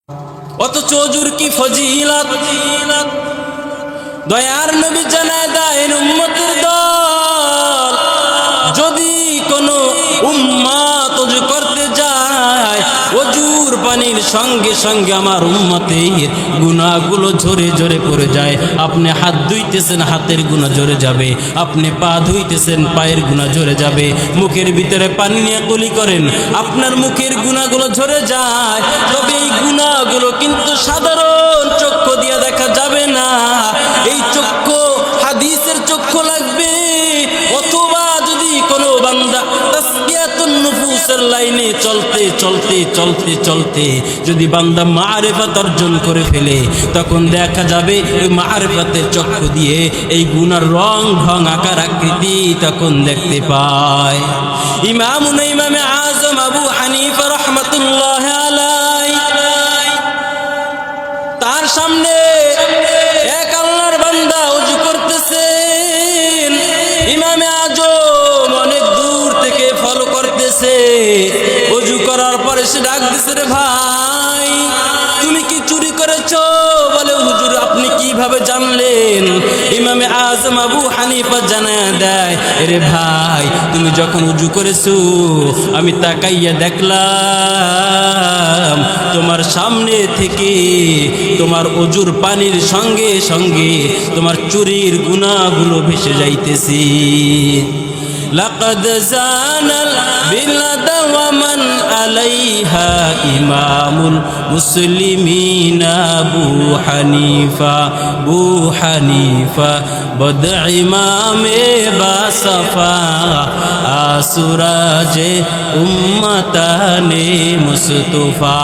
অথচ ওযুর কি ফজিলত দয়ার নবী জানায় দেন উম্মতের দল যদি কোনো উম্মত ওযু করতে যায় ওযুর পানির সঙ্গে সঙ্গে আমার উম্মতের গুনাহগুলো ঝরে ঝরে পড়ে যায়। আপনি হাত ধুইতেছেন, হাতের গুনাহ ঝরে যাবে। আপনি পা ধুইতেছেন, পায়ের গুনাহ ঝরে যাবে। মুখের ভিতরে পানি নিয়ে কুলি করেন, আপনার মুখের গুনাহগুলো ঝরে যায়। তবে এই গুনাহগুলো কিন্তু সাধারণ চক্ষু দিয়ে দেখা যাবে না। এই চক্ষু হাদিসের চক্ষু লাগবে, অথবা যদি কোনো বান্দা তাসকিয়াতুন নুফুসের লাইনে চলতে চলতে চলতে চলতে যদি বান্দা মারিফাত অর্জন করে ফেলে, তখন দেখা যাবে ওই মারিফাতের চক্ষু দিয়ে এই গুনার রং ঢং আকার আকৃতি তখন দেখতে পায়। ইমামে আজম আবু হানিফা রাহমাতুল্লাহ আলাইহি, তার সামনে এক আল্লাহর বান্দা ওযু করতেছেন। ইমামে আজম অনেক দূর থেকে ফলো করতেছে। ওযু করার পরে সে ডাক দিছে, রে ভাই তুমি কি চুরি করেছো? বলে হুজুর আপনি কিভাবে জানলেন? ইমামে আজম আবু হানিফা জানায় দেয়, রে ভাই তুমি যখন ওযু করেছো আমি তাকাইয়া দেখলাম তোমার সামনে থেকে তোমার ওযুর পানির সঙ্গে সঙ্গে তোমার চুরির গুনাহগুলো ভেসে যাইতেছে। লাকাদ জানাল বিলাদ ওয়া মান আলাইহা ইমামুল মুসলিমিন আবু হানিফা বদ ইমামে বাসফা আসুরাজে উম্মতানে মুস্তফা।